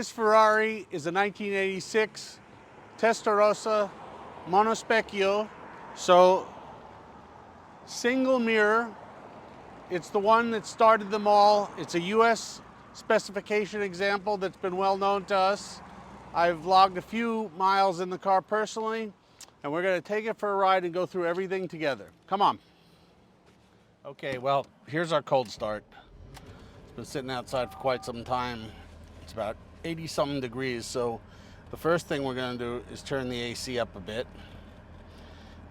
This Ferrari is a 1986 Testarossa Monospecchio. So single mirror. It's the one that started them all. It's a US specification example that's been well known to us. I've logged a few miles in the car personally, and we're going to take it for a ride and go through everything together. Come on. Okay, well, here's our cold start. It's been sitting outside for quite some time. It's about 80-something degrees, so the first thing we're going to do is turn the AC up a bit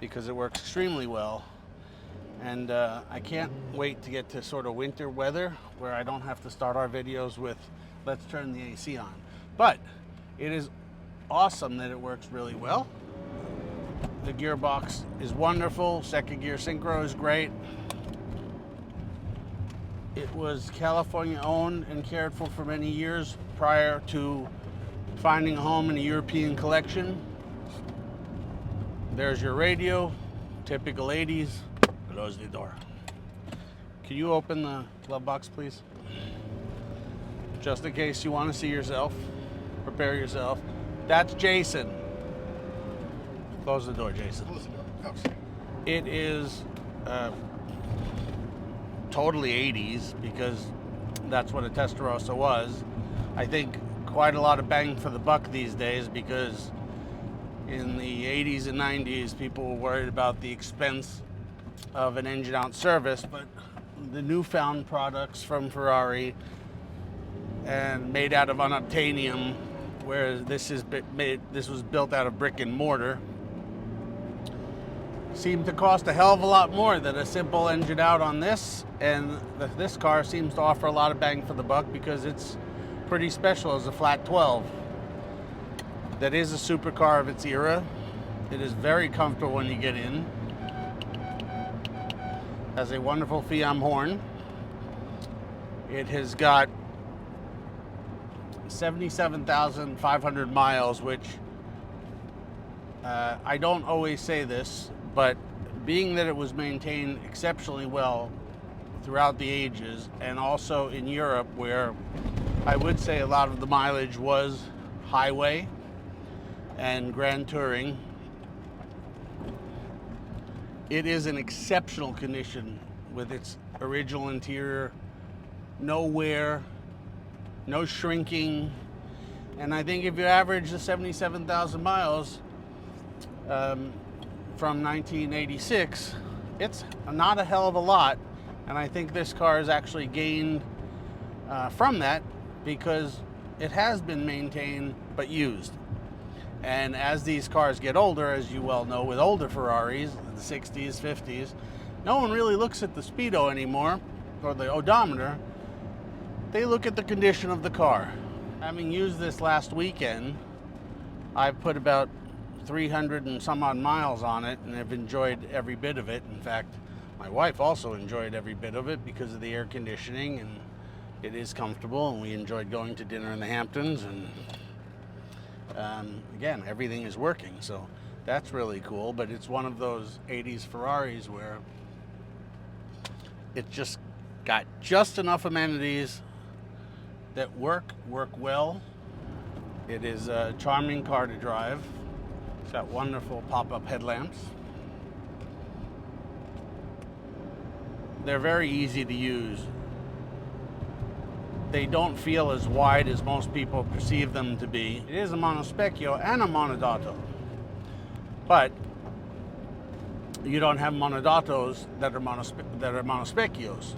because it works extremely well. And I can't wait to get to sort of winter weather where I don't have to start our videos with let's turn the AC on. But it is awesome that it works really well. The gearbox is wonderful. Second gear synchro is great. It was California owned and cared for many years prior to finding a home in a European collection. There's your radio, typical 80s. Close the door. Can you open the glove box, please? Just in case you want to see yourself, prepare yourself. That's Jason. Close the door, Jason. Close the door. Okay. It is totally 80s because that's what a Testarossa was. I think quite a lot of bang for the buck these days because in the 80s and 90s, people were worried about the expense of an engine out service, but the newfound products from Ferrari and made out of unobtainium, whereas this was built out of brick and mortar, seem to cost a hell of a lot more than a simple engine out on this. And this car seems to offer a lot of bang for the buck because it's pretty special as a flat 12. That is a supercar of its era. It is very comfortable when you get in. Has a wonderful Fiam horn. It has got 77,500 miles, which I don't always say this, but being that it was maintained exceptionally well throughout the ages, and also in Europe where I would say a lot of the mileage was highway and grand touring, it is in exceptional condition with its original interior, no wear, no shrinking. And I think if you average the 77,000 miles from 1986, it's not a hell of a lot. And I think this car has actually gained from that because it has been maintained but used. And as these cars get older, as you well know with older Ferraris, the 60s, 50s, no one really looks at the speedo anymore, or the odometer. They look at the condition of the car. Having used this last weekend, I've put about 300 and some odd miles on it and have enjoyed every bit of it. In fact, my wife also enjoyed every bit of it because of the air conditioning, and it is comfortable, and we enjoyed going to dinner in the Hamptons, and again, everything is working, so that's really cool. But it's one of those 80s Ferraris where it just got just enough amenities that work well. It is a charming car to drive. It's got wonderful pop-up headlamps. They're very easy to use. They don't feel as wide as most people perceive them to be. It is a Monospecchio and a Monodato, but you don't have Monodatos that are Monospecchios.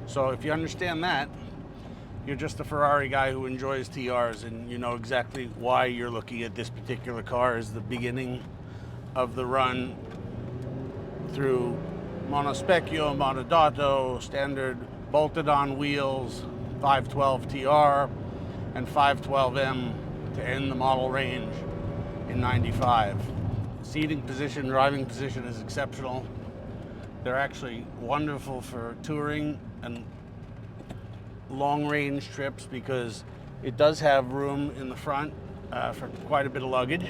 So if you understand that, you're just a Ferrari guy who enjoys TRs, and you know exactly why you're looking at this particular car as the beginning of the run through Monospecchio, Monodato, standard bolted-on wheels, 512 TR and 512M to end the model range in 95. Seating position, driving position is exceptional. They're actually wonderful for touring and long-range trips because it does have room in the front for quite a bit of luggage.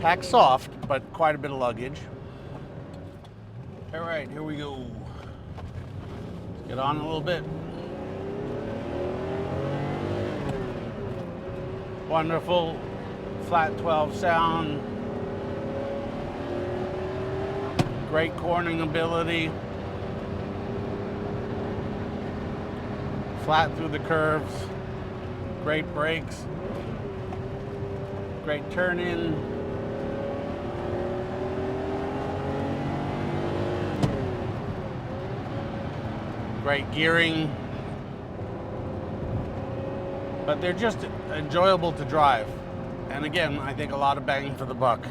Packed soft, but quite a bit of luggage. All right, here we go. Let's get on a little bit. Wonderful flat 12 sound. Great cornering ability. Flat through the curves. Great brakes. Great turn in. Great gearing. But they're just enjoyable to drive. And again, I think a lot of bang for the buck.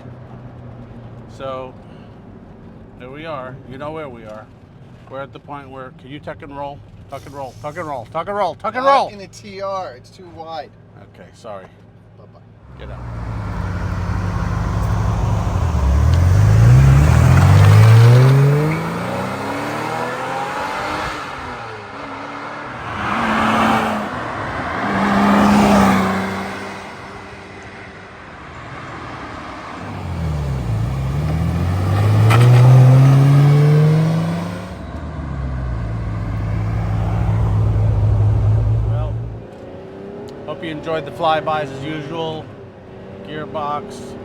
So there we are. You know where we are. We're at the point where, can you tuck and roll? Tuck and roll, tuck and roll, tuck and roll, tuck and roll. Not in a TR, it's too wide. Okay, sorry. Bye-bye. Get out. Hope you enjoyed the flybys as usual. Gearbox,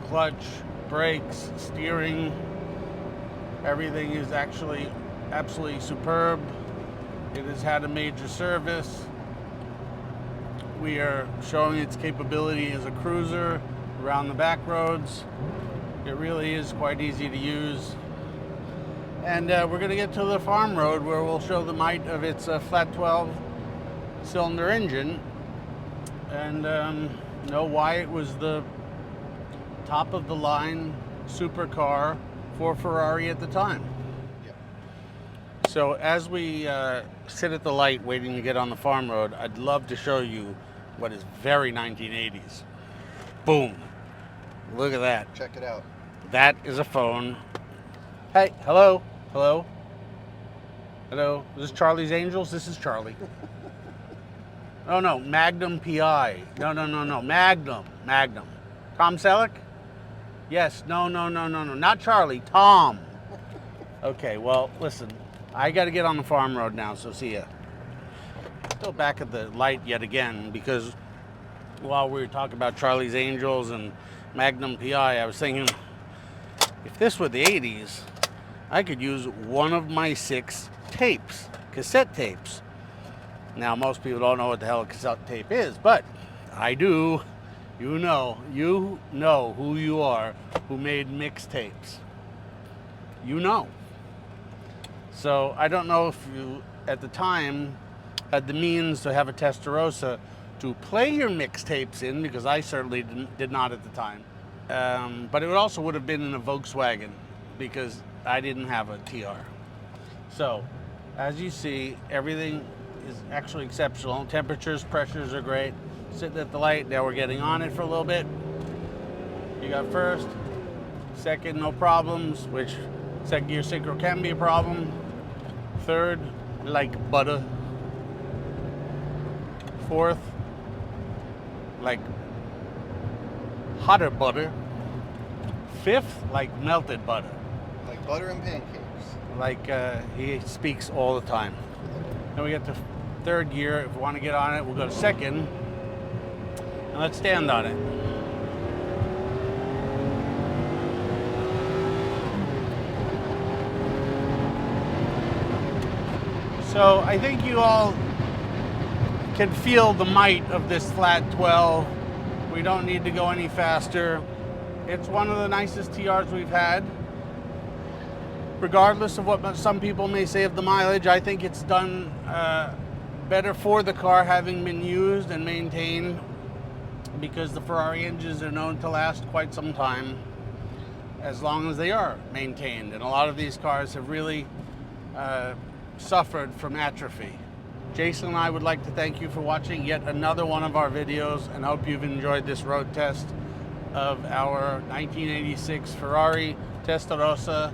clutch, brakes, steering. Everything is actually absolutely superb. It has had a major service. We are showing its capability as a cruiser around the back roads. It really is quite easy to use. And we're going to get to the farm road where we'll show the might of its flat 12 cylinder engine and know why it was the top of the line supercar for Ferrari at the time. Yep. So as we sit at the light waiting to get on the farm road, I'd love to show you what is very 1980s. Boom. Look at that. Check it out. That is a phone. Hey, hello, hello, hello. This is Charlie's Angels. This is Charlie. Oh no, Magnum PI. No, Magnum. Tom Selleck? Yes. No. Not Charlie. Tom. Okay. Well, listen. I got to get on the farm road now. So see ya. Still back at the light yet again because while we were talking about Charlie's Angels and Magnum PI, I was thinking if this were the 80s, I could use one of my 6 tapes, cassette tapes. Now, most people don't know what the hell a cassette tape is, but I do. You know who you are who made mixtapes. You know. So I don't know if you, at the time, had the means to have a Testarossa to play your mixtapes in, because I certainly did not at the time. But it also would have been in a Volkswagen, because I didn't have a TR. So, as you see, everything is actually exceptional. Temperatures, pressures are great. Sitting at the light, now we're getting on it for a little bit. You got first, second, no problems, which second gear synchro can be a problem. Third, like butter. Fourth, like hotter butter. Fifth, like melted butter. Like butter and pancakes. Like he speaks all the time. Then we get to third gear. If we want to get on it, we'll go to second. And let's stand on it. So I think you all can feel the might of this flat 12. We don't need to go any faster. It's one of the nicest TRs we've had. Regardless of what some people may say of the mileage, I think it's done better for the car having been used and maintained, because the Ferrari engines are known to last quite some time as long as they are maintained. And a lot of these cars have really suffered from atrophy. Jason and I would like to thank you for watching yet another one of our videos, and hope you've enjoyed this road test of our 1986 Ferrari Testarossa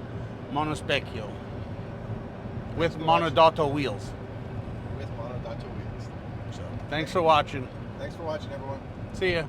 Monospecchio with Monodotto wheels. With Monodotto wheels. So, thanks for watching. Thanks for watching, everyone. See ya.